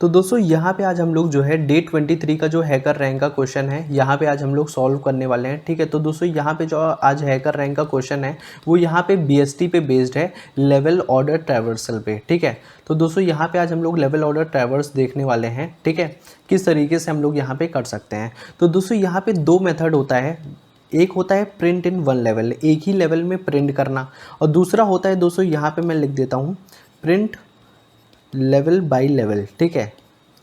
तो दोस्तों यहाँ पे आज हम लोग जो है डे 23 का जो हैकर रैंक का क्वेश्चन है यहाँ पे आज हम लोग सॉल्व करने वाले हैं। ठीक है, तो दोस्तों यहाँ पे जो आज हैकर रैंक का क्वेश्चन है वो यहाँ पे बीएसटी पे बेस्ड है, लेवल ऑर्डर ट्रैवर्सल पे। ठीक है, तो दोस्तों यहाँ पे आज हम लोग लेवल ऑर्डर ट्रैवर्स देखने वाले हैं। ठीक है, किस तरीके से हम लोग यहाँ पे कर सकते हैं। तो दोस्तों यहाँ पे दो मेथड होता है, एक होता है प्रिंट इन वन लेवल, एक ही लेवल में प्रिंट करना, और दूसरा होता है दोस्तों यहाँ पे मैं लिख देता हूँ प्रिंट लेवल बाय लेवल। ठीक है,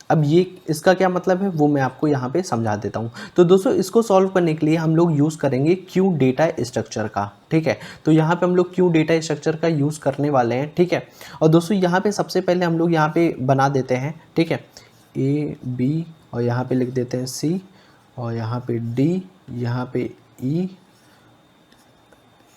अब ये इसका क्या मतलब है वो मैं आपको यहाँ पे समझा देता हूँ। तो दोस्तों इसको सॉल्व करने के लिए हम लोग यूज़ करेंगे क्यू डेटा स्ट्रक्चर का। ठीक है, तो यहाँ पे हम लोग क्यू डेटा स्ट्रक्चर का यूज़ करने वाले हैं। ठीक है, और दोस्तों यहाँ पे सबसे पहले हम लोग यहाँ पे बना देते हैं। ठीक है, ए बी और यहाँ पे लिख देते हैं सी, और यहाँ पे डी, यहाँ पे ई,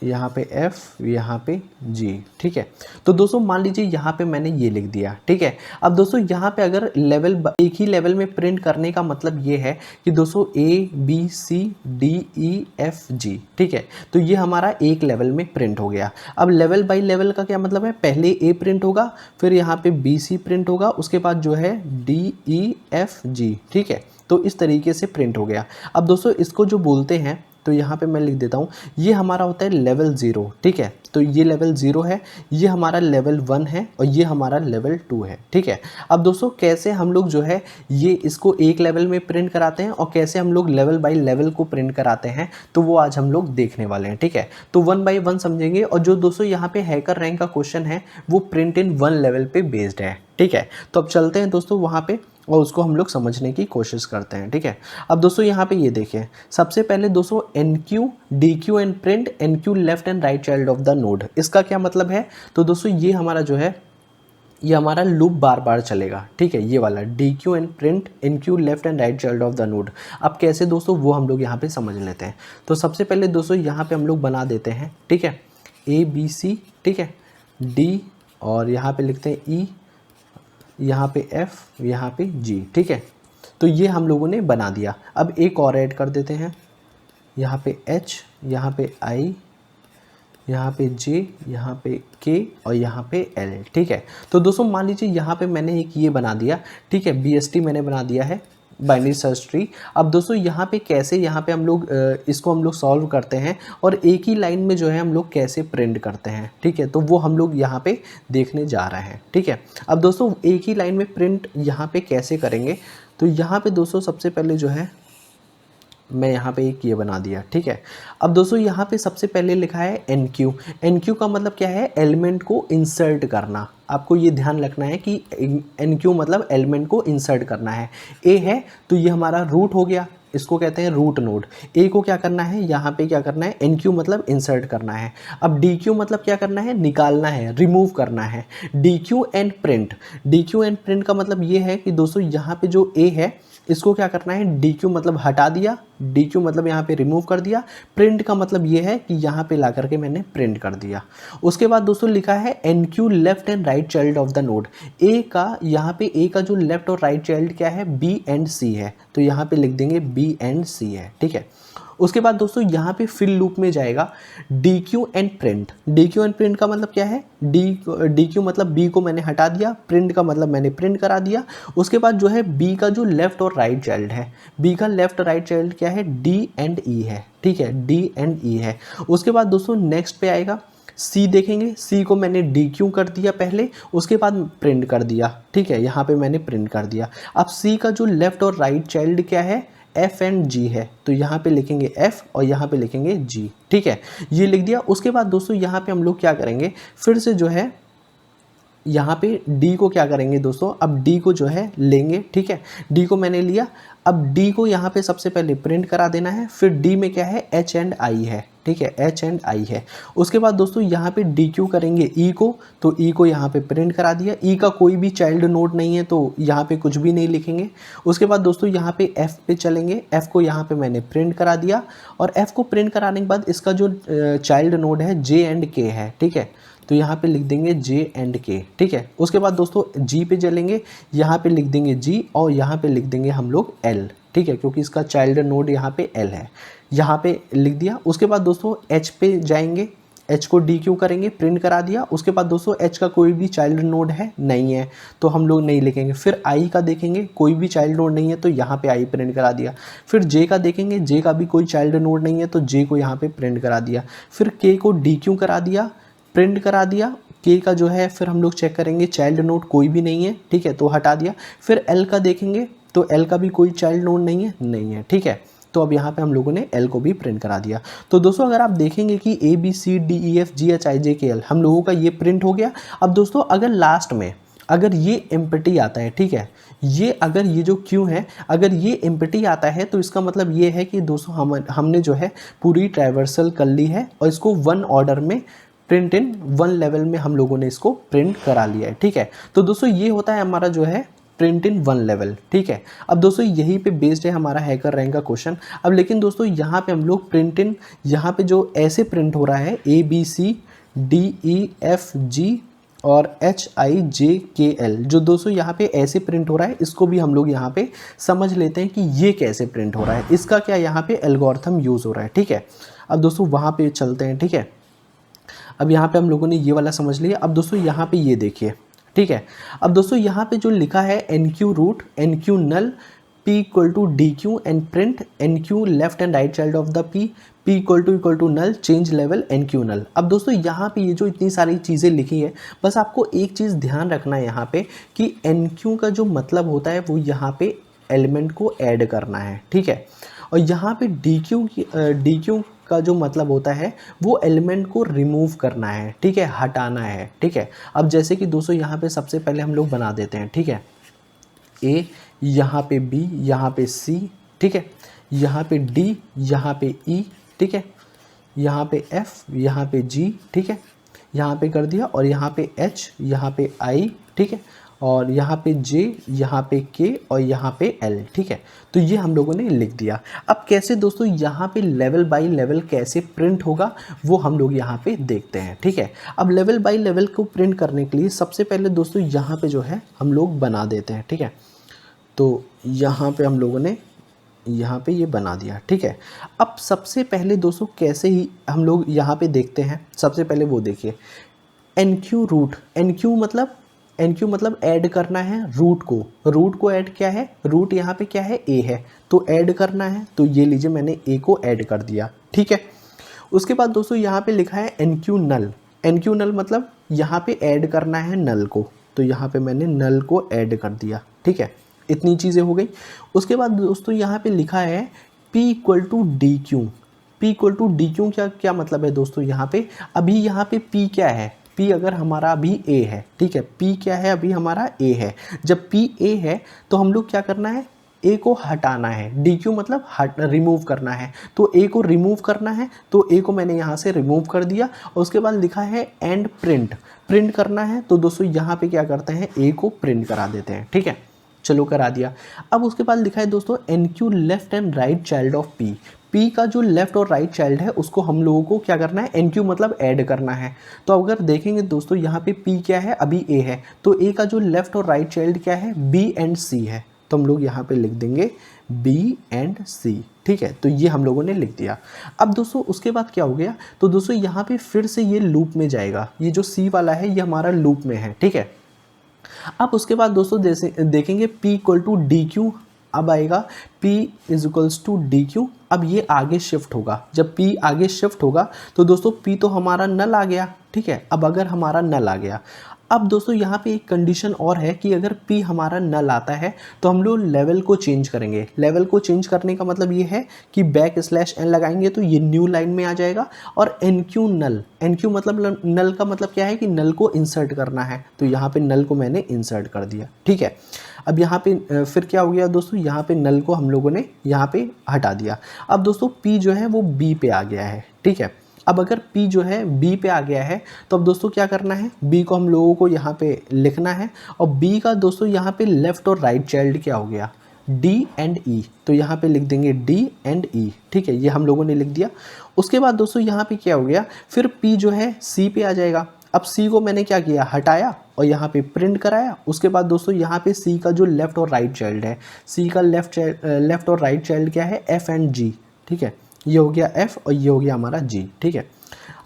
यहाँ पे F, यहाँ पे G। ठीक है, तो दोस्तों मान लीजिए यहाँ पे मैंने ये लिख दिया। ठीक है, अब दोस्तों यहाँ पे अगर लेवल एक ही लेवल में प्रिंट करने का मतलब ये है कि दोस्तों A B C D E F G। ठीक है, तो ये हमारा एक लेवल में प्रिंट हो गया। अब लेवल बाय लेवल का क्या मतलब है, पहले A प्रिंट होगा, फिर यहाँ पे B C प्रिंट होगा, उसके बाद जो है D E F G। ठीक है, तो इस तरीके से प्रिंट हो गया। अब दोस्तों इसको जो बोलते हैं, तो यहाँ पे मैं लिख देता हूँ, ये हमारा होता है लेवल 0। ठीक है, तो ये लेवल 0 है, ये हमारा लेवल 1 है, और ये हमारा लेवल 2 है। ठीक है, अब दोस्तों कैसे हम लोग जो है ये इसको एक लेवल में प्रिंट कराते हैं और कैसे हम लोग लेवल बाय लेवल को प्रिंट कराते हैं, तो वो आज हम लोग देखने वाले हैं। ठीक है, तो 1 बाय 1 समझेंगे। और जो दोस्तों यहाँ पे हैकर रैंक का क्वेश्चन है वो प्रिंट इन वन लेवल पे बेस्ड है। ठीक है, तो अब चलते हैं दोस्तों वहाँ पे और उसको हम लोग समझने की कोशिश करते हैं। ठीक है, अब दोस्तों यहाँ पे ये देखिए, सबसे पहले दोस्तों NQ DQ and print NQ left and right child of the node, इसका क्या मतलब है। तो दोस्तों ये हमारा जो है ये हमारा लूप बार बार चलेगा। ठीक है, ये वाला DQ and print NQ left and right child of the node. अब कैसे दोस्तों वो हम लोग यहाँ पे समझ लेते हैं। तो सबसे पहले दोस्तों यहाँ पे हम लोग बना देते हैं। ठीक है, ABC, ठीक है, D, और यहाँ पे लिखते हैं E, यहाँ पे F, यहाँ पे G। ठीक है, तो ये हम लोगों ने बना दिया। अब एक और ऐड कर देते हैं, यहाँ पे H, यहाँ पे I, यहाँ पे J, यहाँ पे K, और यहाँ पे L। ठीक है, तो दोस्तों मान लीजिए यहाँ पे मैंने एक ये बना दिया। ठीक है, BST मैंने बना दिया है, बाइनरी सर्च ट्री। अब दोस्तों यहाँ पे कैसे यहाँ पे हम लोग इसको हम लोग सॉल्व करते हैं और एक ही लाइन में जो है हम लोग कैसे प्रिंट करते हैं। ठीक है, तो वो हम लोग यहाँ पे देखने जा रहे हैं। ठीक है, अब दोस्तों एक ही लाइन में प्रिंट यहाँ पे कैसे करेंगे, तो यहाँ पे दोस्तों सबसे पहले जो है मैं यहाँ पे एक ये बना दिया। ठीक है, अब दोस्तों यहाँ पे सबसे पहले लिखा है NQ। NQ का मतलब क्या है, एलिमेंट को इंसर्ट करना। आपको ये ध्यान रखना है कि NQ मतलब एलिमेंट को इंसर्ट करना है। A है तो ये हमारा रूट हो गया, इसको कहते हैं रूट नोड। A को क्या करना है, यहाँ पे क्या करना है, NQ मतलब इंसर्ट करना है। अब DQ मतलब क्या करना है, निकालना है, रिमूव करना है। DQ and print, DQ and print का मतलब ये है कि दोस्तों यहाँ पे जो A है इसको क्या करना है, DQ मतलब हटा दिया, DQ मतलब यहाँ पे रिमूव कर दिया। प्रिंट का मतलब ये है कि यहाँ पे ला करके मैंने प्रिंट कर दिया। उसके बाद दोस्तों लिखा है NQ left and right child of the node. A का यहाँ पे A का जो लेफ्ट और राइट चाइल्ड क्या है, B एंड C है, तो यहाँ पे लिख देंगे B एंड C है। ठीक है, उसके बाद दोस्तों यहाँ पे फिल लूप में जाएगा DQ and print. DQ and print का मतलब क्या है, DQ मतलब B को मैंने हटा दिया, प्रिंट का मतलब मैंने प्रिंट करा दिया। उसके बाद जो है B का जो लेफ्ट और राइट चाइल्ड है, B का लेफ्ट राइट चाइल्ड क्या है, D एंड E है। ठीक है, D एंड E है। उसके बाद दोस्तों नेक्स्ट पे आएगा C, देखेंगे C को मैंने DQ कर दिया पहले, उसके बाद प्रिंट कर दिया। ठीक है, यहाँ पे मैंने प्रिंट कर दिया। अब C का जो लेफ्ट और राइट चाइल्ड क्या है, F एंड G है, तो यहाँ पे लिखेंगे F और यहाँ पे लिखेंगे G। ठीक है, ये लिख दिया। उसके बाद दोस्तों यहाँ पे हम लोग क्या करेंगे, फिर से जो है यहाँ पे D को क्या करेंगे दोस्तों, अब D को जो है लेंगे। ठीक है, D को मैंने लिया, अब D को यहाँ पे सबसे पहले प्रिंट करा देना है। फिर D में क्या है, H एंड I है। ठीक है, H एंड I है। उसके बाद दोस्तों यहाँ पे DQ करेंगे E को, तो E को यहाँ पे प्रिंट करा दिया। E का कोई भी चाइल्ड नोड नहीं है तो यहाँ पे कुछ भी नहीं लिखेंगे। उसके बाद दोस्तों यहाँ पे F पे चलेंगे, F को यहाँ पे मैंने प्रिंट करा दिया, और F को प्रिंट कराने के बाद इसका जो चाइल्ड नोड है J एंड K है। ठीक है, तो यहाँ पे लिख देंगे J एंड K। ठीक है, उसके बाद दोस्तों G पे चलेंगे, यहाँ पे लिख देंगे G और यहाँ पे लिख देंगे हम लोग L। ठीक है, क्योंकि इसका चाइल्ड नोड यहाँ पे L है, यहाँ पे लिख दिया। उसके बाद दोस्तों H पे जाएंगे, एच को डी क्यू करेंगे, प्रिंट करा दिया। उसके बाद दोस्तों एच का कोई भी चाइल्ड नोड है नहीं है तो हम लोग नहीं लिखेंगे। फिर आई का देखेंगे, कोई भी चाइल्ड नोड नहीं है तो यहाँ पे आई प्रिंट करा दिया। फिर जे का देखेंगे, जे का भी कोई चाइल्ड नोड नहीं है तो जे को यहाँ पे प्रिंट करा दिया। फिर के को डी क्यू करा दिया, प्रिंट करा दिया। के का जो है फिर हम लोग चेक करेंगे, चाइल्ड नोड कोई भी नहीं है, ठीक है, तो हटा दिया। फिर एल का देखेंगे तो एल का भी कोई चाइल्ड नोड नहीं है, ठीक है। तो अब यहाँ पे हम लोगों ने एल को भी प्रिंट करा दिया। तो दोस्तों अगर आप देखेंगे कि A B C D E F G H I J K L हम लोगों का ये प्रिंट हो गया। अब दोस्तों अगर लास्ट में अगर ये एम्प्टी आता है, ठीक है, ये अगर ये जो क्यू है अगर ये एम्प्टी आता है तो इसका मतलब ये है कि दोस्तों हमने जो है पूरी ट्रैवर्सल कर ली है और इसको वन ऑर्डर में प्रिंट इन वन लेवल में हम लोगों ने इसको प्रिंट करा लिया है, ठीक है। तो दोस्तों ये होता है हमारा जो है प्रिंट इन वन लेवल, ठीक है। अब दोस्तों यहीं पे बेस्ड है हमारा हैकर रैंक का क्वेश्चन। अब लेकिन दोस्तों यहाँ पे हम लोग प्रिंट इन, यहाँ पे जो ऐसे प्रिंट हो रहा है A B C D E F G और H I J K L, जो दोस्तों यहाँ पे ऐसे प्रिंट हो रहा है, इसको भी हम लोग यहाँ पे समझ लेते हैं कि ये कैसे प्रिंट हो रहा है, इसका क्या यहाँ पे एल्गोरिथम यूज़ हो रहा है, ठीक है। अब दोस्तों वहाँ पे चलते हैं, ठीक है। अब यहाँ पे हम लोगों ने ये वाला समझ लिया। अब दोस्तों यहाँ पे ये देखिए, ठीक है। अब दोस्तों यहाँ पे जो लिखा है enqueue root enqueue null P equal to dequeue and print enqueue left and right child of the P equal to null change level enqueue null. अब दोस्तों यहाँ पे ये जो इतनी सारी चीज़ें लिखी है, बस आपको एक चीज़ ध्यान रखना है यहाँ पे कि एन क्यू का जो मतलब होता है वो यहाँ पे एलिमेंट को ऐड करना है, ठीक है। और यहाँ पे डी क्यू का जो मतलब होता है वो एलिमेंट को रिमूव करना है, ठीक है, हटाना है, ठीक है। अब जैसे कि दोस्तों यहाँ पे सबसे पहले हम लोग बना देते हैं, ठीक है, ए, यहाँ पे बी, यहाँ पे सी, ठीक है, यहाँ पे डी, यहाँ पे ई, ठीक है, यहाँ पे एफ, यहाँ पे जी, ठीक है, यहाँ पे कर दिया। और यहाँ पे एच, यहाँ पे आई, ठीक है, और यहाँ पे जे, यहाँ पे के और यहाँ पे एल, ठीक है। तो ये हम लोगों ने लिख दिया। अब कैसे दोस्तों यहाँ पे लेवल बाय लेवल कैसे प्रिंट होगा वो हम लोग यहाँ पे देखते हैं, ठीक है। अब लेवल बाय लेवल को प्रिंट करने के लिए सबसे पहले दोस्तों यहाँ पे जो है हम लोग बना देते हैं, ठीक है। तो यहाँ पे हम लोगों ने यहाँ पे ये बना दिया, ठीक है। अब सबसे पहले दोस्तों कैसे ही हम लोग यहाँ पे देखते हैं, सबसे पहले वो देखिए enqueue root, enqueue मतलब ऐड करना है रूट को ऐड क्या है, रूट यहाँ पे क्या है ए है तो ऐड करना है। तो ये लीजिए मैंने ए को ऐड कर दिया, ठीक है। उसके बाद दोस्तों यहाँ पे लिखा है एन क्यू नल मतलब यहाँ पे ऐड करना है नल को, तो यहाँ पे मैंने नल को ऐड कर दिया, ठीक है। इतनी चीज़ें हो गई। उसके बाद दोस्तों यहाँ पे लिखा है P equal to dequeue, क्या मतलब है दोस्तों यहाँ पे, अभी यहाँ पे P क्या है, P अगर हमारा अभी A है, ठीक है, P क्या है अभी हमारा A है। जब P A है तो हम लोग क्या करना है, A को हटाना है, DQ मतलब रिमूव करना है, तो A को रिमूव करना है, तो A को मैंने यहाँ से रिमूव कर दिया। और उसके बाद लिखा है एंड प्रिंट करना है, तो दोस्तों यहाँ पे क्या करते हैं A को प्रिंट करा देते हैं, ठीक है, चलो करा दिया। अब उसके बाद लिखा है दोस्तों enqueue left and right child of P का जो लेफ्ट और राइट चाइल्ड है उसको हम लोगों को क्या करना है, एन क्यू मतलब ऐड करना है। तो अगर देखेंगे दोस्तों यहाँ पे पी क्या है अभी ए है, तो ए का जो लेफ्ट और राइट चाइल्ड क्या है, बी एंड सी है, तो हम लोग यहाँ पे लिख देंगे बी एंड सी, ठीक है। तो ये हम लोगों ने लिख दिया। अब दोस्तों उसके बाद क्या हो गया, तो दोस्तों यहाँ पे फिर से ये लूप में जाएगा, ये जो सी वाला है ये हमारा लूप में है, ठीक है। अब उसके बाद दोस्तों देखेंगे P equal to dequeue, अब आएगा P is equals to dequeue. अब ये आगे शिफ्ट होगा, जब P आगे शिफ्ट होगा तो दोस्तों P तो हमारा नल आ गया, ठीक है। अब अगर हमारा नल आ गया, अब दोस्तों यहाँ पे एक कंडीशन और है कि अगर P हमारा नल आता है तो हम लोग लेवल को चेंज करेंगे। लेवल को चेंज करने का मतलब ये है कि /n लगाएंगे तो ये न्यू लाइन में आ जाएगा। और NQ मतलब नल का मतलब क्या है कि नल को इंसर्ट करना है, तो यहाँ पे नल को मैंने इंसर्ट कर दिया, ठीक है। अब यहाँ पे फिर क्या हो गया दोस्तों, यहाँ पे नल को हम लोगों ने यहाँ पे हटा दिया। अब दोस्तों P जो है वो B पे आ गया है, ठीक है। अब अगर P जो है B पे आ गया है तो अब दोस्तों क्या करना है, B को हम लोगों को यहाँ पे लिखना है। और B का दोस्तों यहाँ पे लेफ्ट और राइट चाइल्ड क्या हो गया, D एंड E, तो यहाँ पे लिख देंगे D एंड E, ठीक है, ये हम लोगों ने लिख दिया। उसके बाद दोस्तों यहाँ पे क्या हो गया, फिर P जो है C पे आ जाएगा। अब C को मैंने क्या किया, हटाया और यहाँ पे प्रिंट कराया। उसके बाद दोस्तों यहाँ पे C का जो लेफ्ट और राइट चाइल्ड है, C का लेफ्ट और राइट चाइल्ड क्या है, F एंड G, ठीक है, ये हो गया F और ये हो गया हमारा G, ठीक है।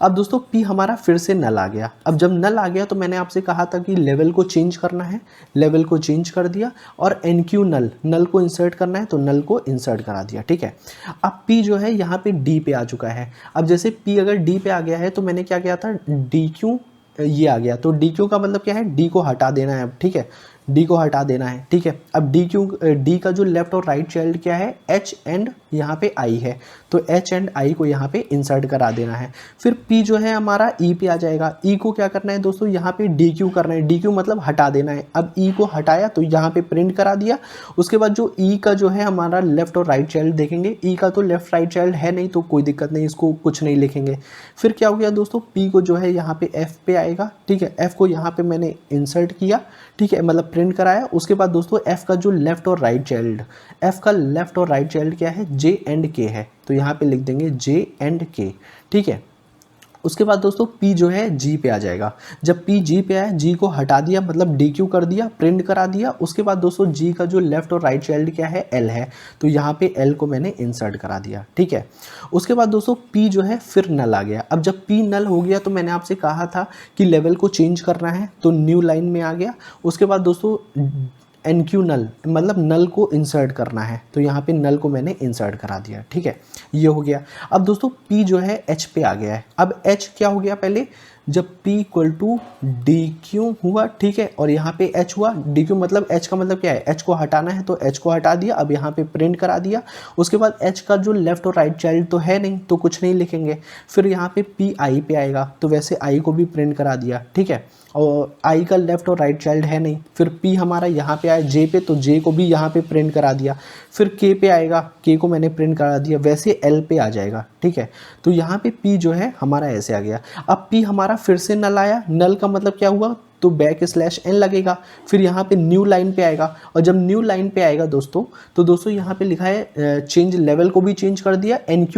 अब दोस्तों P हमारा फिर से नल आ गया। अब जब नल आ गया तो मैंने आपसे कहा था कि लेवल को चेंज करना है, लेवल को चेंज कर दिया और NQ नल को इंसर्ट करना है तो नल को इंसर्ट करा दिया, ठीक है। अब P जो है यहाँ पे D पे आ चुका है। अब जैसे P अगर D पे आ गया है तो मैंने क्या किया था, DQ ये आ गया, तो DQ का मतलब क्या है, D को हटा देना है अब, ठीक है, D को हटा देना है, ठीक है। अब D का जो लेफ्ट और राइट चाइल्ड क्या है, H एंड यहाँ पे I है, तो H एंड I को यहाँ पे इंसर्ट करा देना है। फिर P जो है हमारा E पे आ जाएगा। E को क्या करना है दोस्तों, यहाँ पे DQ करना है, DQ मतलब हटा देना है। अब E को हटाया तो यहाँ पे प्रिंट करा दिया। उसके बाद जो E का जो है हमारा लेफ्ट और राइट चाइल्ड देखेंगे, E का तो लेफ्ट राइट चाइल्ड है नहीं तो कोई दिक्कत नहीं, इसको कुछ नहीं लिखेंगे। फिर क्या हो गया दोस्तों, P को जो है यहाँ पे F पे आएगा, ठीक है, F को यहाँ पे मैंने इंसर्ट किया, ठीक है, मतलब प्रिंट कराया। उसके बाद दोस्तों F का जो लेफ्ट और राइट चाइल्ड, F का लेफ्ट और राइट चाइल्ड क्या है, J एंड K है, तो यहाँ पे लिख देंगे J एंड K, ठीक है। उसके बाद दोस्तों P जो है G पे आ जाएगा। जब P G पे आया, G को हटा दिया मतलब DQ कर दिया, प्रिंट करा दिया। उसके बाद दोस्तों G का जो लेफ्ट और राइट चाइल्ड क्या है, L है, तो यहाँ पे L को मैंने इंसर्ट करा दिया, ठीक है। उसके बाद दोस्तों P जो है फिर नल आ गया। अब जब P नल हो गया तो मैंने आपसे कहा था कि लेवल को चेंज करना है, तो न्यू लाइन में आ गया। उसके बाद दोस्तों NQ नल मतलब नल को इंसर्ट करना है, तो यहाँ पे नल को मैंने इंसर्ट करा दिया, ठीक है, ये हो गया। अब दोस्तों P जो है H पे आ गया है। अब H क्या हो गया, पहले जब P इक्वल टू DQ हुआ, ठीक है, और यहाँ पे H हुआ, DQ मतलब H का मतलब क्या है, H को हटाना है तो H को हटा दिया। अब यहाँ पे प्रिंट करा दिया। उसके बाद H का जो लेफ्ट और राइट चाइल्ड तो है नहीं तो कुछ नहीं लिखेंगे। फिर यहाँ पे P I पे आएगा, तो वैसे I को भी प्रिंट करा दिया, ठीक है, और I का लेफ्ट और राइट चाइल्ड है नहीं। फिर P हमारा यहाँ पे आया J पे, तो J को भी यहाँ पे प्रिंट करा दिया। फिर K पे आएगा, K को मैंने प्रिंट करा दिया, वैसे L पे आ जाएगा, ठीक है। तो यहाँ पे P जो है हमारा ऐसे आ गया। अब P हमारा फिर से नल आया, नल का मतलब क्या हुआ, तो /n लगेगा। फिर यहाँ पे न्यू लाइन पे आएगा, और जब न्यू लाइन पे आएगा दोस्तों, तो दोस्तों यहाँ पे लिखा है चेंज लेवल को भी चेंज कर दिया, NQ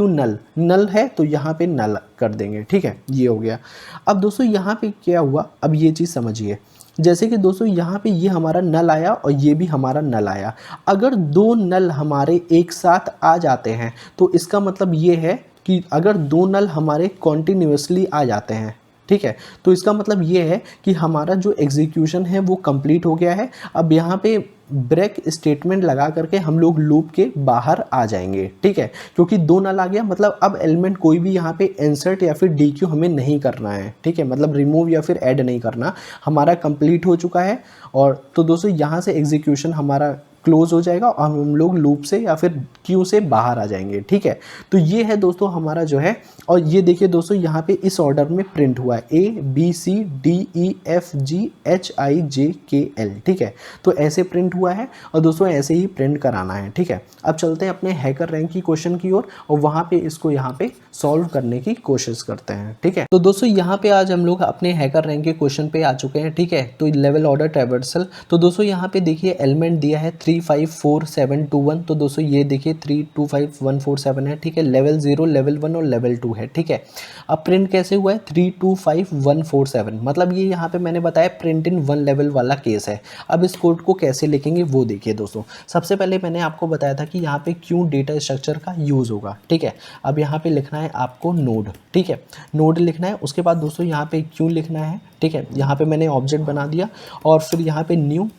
नल है तो यहाँ पे नल कर देंगे, ठीक है, ये हो गया। अब दोस्तों यहाँ पे क्या हुआ, अब ये चीज़ समझिए। जैसे कि दोस्तों यहाँ पे ये हमारा नल आया और ये भी हमारा नल आया। अगर दो नल हमारे एक साथ आ जाते हैं तो इसका मतलब ये है कि अगर दो नल हमारे कॉन्टिन्यूसली आ जाते हैं, ठीक है, तो इसका मतलब ये है कि हमारा जो एग्जीक्यूशन है वो कंप्लीट हो गया है। अब यहाँ पे ब्रेक स्टेटमेंट लगा करके हम लोग लूप के बाहर आ जाएंगे, ठीक है, क्योंकि दो नल आ गया मतलब अब एलिमेंट कोई भी यहाँ पे इंसर्ट या फिर DQ हमें नहीं करना है, ठीक है, मतलब रिमूव या फिर ऐड नहीं करना, हमारा कंप्लीट हो चुका है। और तो दोस्तों यहाँ से एग्जीक्यूशन हमारा क्लोज हो जाएगा और हम लोग लूप से या फिर क्यू से बाहर आ जाएंगे, ठीक है। तो ये है दोस्तों हमारा जो है, और ये देखिए दोस्तों यहाँ पे इस ऑर्डर में प्रिंट हुआ है ABCDEFGHIJKL, ठीक है, तो ऐसे प्रिंट हुआ है और दोस्तों ऐसे ही प्रिंट कराना है, ठीक है। अब चलते हैं अपने हैकर रैंक की क्वेश्चन की ओर और वहाँ पे इसको यहाँ पे सॉल्व करने की कोशिश करते हैं, ठीक है। तो दोस्तों यहाँ पे आज हम लोग अपने हैकर रैंक के क्वेश्चन पे आ चुके हैं, ठीक है। तो लेवल ऑर्डर ट्रैवर्सल, तो दोस्तों यहाँ पे देखिए एलिमेंट दिया है 35471, तो दोस्तों ये देखिए 325147 है, ठीक है, लेवल 0, लेवल 1 और लेवल 2 है, ठीक है। अब प्रिंट कैसे हुआ है 325147, मतलब ये यहाँ पे मैंने बताया प्रिंट इन 1 लेवल वाला केस है। अब इस कोड को कैसे लिखेंगे वो देखिए दोस्तों। सबसे पहले मैंने आपको बताया था कि यहाँ पे क्यों डेटा स्ट्रक्चर का यूज़ होगा, ठीक है। अब यहाँ पे लिखना है आपको नोड, ठीक है, नोड लिखना है। उसके बाद दोस्तों यहाँ पे क्यों लिखना है, ठीक है, यहाँ पे मैंने ऑब्जेक्ट बना दिया और फिर यहाँ पे न्यू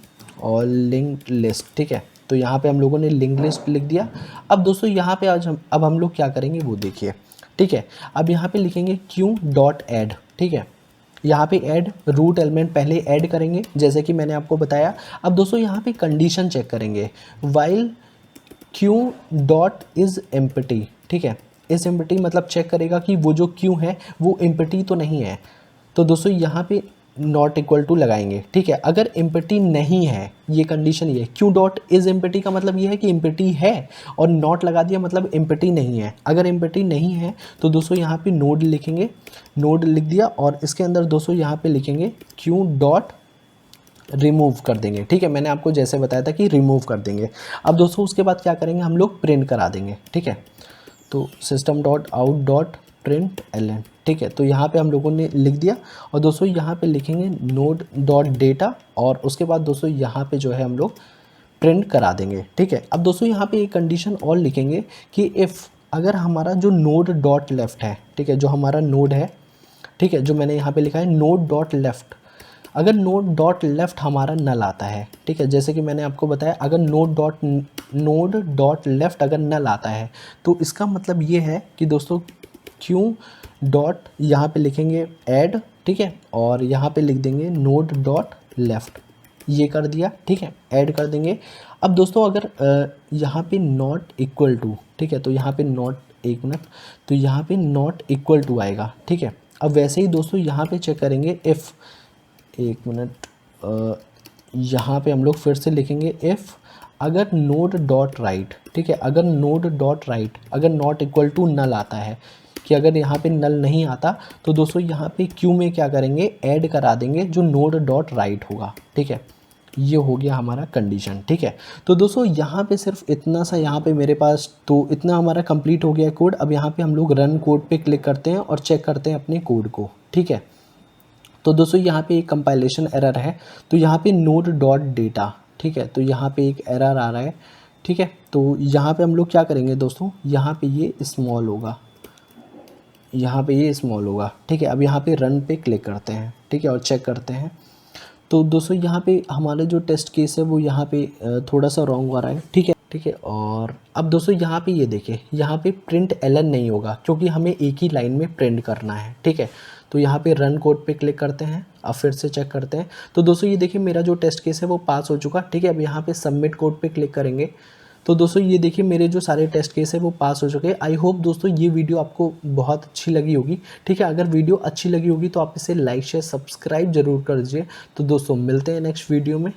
और लिंक्ड लिस्ट, ठीक है, तो यहाँ पे हम लोगों ने लिंक लिस्ट लिख दिया। अब दोस्तों यहाँ पे आज हम लोग क्या करेंगे वो देखिए, ठीक है। अब यहाँ पे लिखेंगे q.add, ठीक है, यहाँ पे ऐड रूट एलिमेंट पहले ऐड करेंगे जैसे कि मैंने आपको बताया। अब दोस्तों यहाँ पे कंडीशन चेक करेंगे, वाइल q.is empty, ठीक है, इस एम्प्टी मतलब चेक करेगा कि वो जो क्यू है वो एम्प्टी तो नहीं है। तो दोस्तों यहाँ पे नॉट इक्वल टू लगाएंगे, ठीक है। अगर एम्प्टी नहीं है, ये कंडीशन ये क्यू डॉट इज एम्प्टी का मतलब ये है कि एम्प्टी है और नॉट लगा दिया मतलब एम्प्टी नहीं है। अगर एम्प्टी नहीं है तो दोस्तों यहाँ पे नोड लिखेंगे, नोड लिख दिया और इसके अंदर दोस्तों यहाँ पे लिखेंगे क्यू डॉट रिमूव कर देंगे, ठीक है, मैंने आपको जैसे बताया था कि रिमूव कर देंगे। अब दोस्तों उसके बाद क्या करेंगे, हम लोग प्रिंट करा देंगे, ठीक है। तो system dot out dot println, ठीक है, तो यहाँ पे हम लोगों ने लिख दिया और दोस्तों यहाँ पे लिखेंगे नोड डॉट डेटा और उसके बाद दोस्तों यहाँ पे जो है हम लोग प्रिंट करा देंगे, ठीक है। अब दोस्तों यहाँ पे एक कंडीशन और लिखेंगे कि इफ़ अगर हमारा जो नोड डॉट लेफ्ट है, ठीक है, जो हमारा नोड है ठीक है, जो मैंने यहाँ पे लिखा है नोड डॉट लेफ्ट। अगर नोड डॉट लेफ्ट हमारा नल आता है, ठीक है, जैसे कि मैंने आपको बताया, अगर नोड डॉट लेफ्ट अगर नल आता है तो इसका मतलब ये है कि दोस्तों क्यों डॉट यहाँ पे लिखेंगे ऐड, ठीक है, और यहाँ पे लिख देंगे नोड डॉट लेफ्ट, ये कर दिया, ठीक है, ऐड कर देंगे। अब दोस्तों अगर यहाँ पे नॉट इक्वल टू, ठीक है, तो यहाँ पे नॉट, एक मिनट, तो यहाँ पे नॉट इक्वल टू आएगा, ठीक है। अब वैसे ही दोस्तों यहाँ पे चेक करेंगे इफ़, एक मिनट, यहाँ पे हम लोग फिर से लिखेंगे इफ़ अगर नोड डॉट राइट, ठीक है, अगर नोड डॉट राइट अगर नॉट इक्वल टू नल आता है, कि अगर यहाँ पे नल नहीं आता तो दोस्तों यहाँ पे क्यू में क्या करेंगे, ऐड करा देंगे जो नोड डॉट राइट होगा, ठीक है। ये हो गया हमारा कंडीशन, ठीक है। तो दोस्तों यहाँ पे सिर्फ इतना सा यहाँ पे मेरे पास, तो इतना हमारा कंप्लीट हो गया कोड। अब यहाँ पे हम लोग रन कोड पे क्लिक करते हैं और चेक करते हैं अपने कोड को, ठीक है। तो दोस्तों यहाँ पे एक कंपाइलेशन एरर है, तो यहाँ पे नोड डॉट डेटा, ठीक है, तो यहाँ पे एक एरर आ रहा है, ठीक है। तो यहाँ पे हम लोग क्या करेंगे दोस्तों, यहाँ पे ये स्मॉल होगा, यहाँ पे ये स्मॉल होगा, ठीक है। अब यहाँ पे रन पे क्लिक करते हैं, ठीक है, और चेक करते हैं। तो दोस्तों यहाँ पे हमारा जो टेस्ट केस है वो यहाँ पे थोड़ा सा रॉन्ग आ रहा है, ठीक है, ठीक है। और अब दोस्तों यहाँ पे ये देखिए, यहाँ पे प्रिंट एलन नहीं होगा क्योंकि हमें एक ही लाइन में प्रिंट करना है, ठीक है। तो यहाँ पे रन कोड पे क्लिक करते हैं, अब फिर से चेक करते हैं। तो दोस्तों ये देखिए मेरा जो टेस्ट केस है वो पास हो चुका, ठीक है। अब यहाँ पे सबमिट कोड पे क्लिक करेंगे तो दोस्तों ये देखिए मेरे जो सारे टेस्ट केस है वो पास हो चुके हैं। आई होप दोस्तों ये वीडियो आपको बहुत अच्छी लगी होगी, ठीक है। अगर वीडियो अच्छी लगी होगी तो आप इसे लाइक शेयर सब्सक्राइब जरूर कर दीजिए। तो दोस्तों मिलते हैं नेक्स्ट वीडियो में।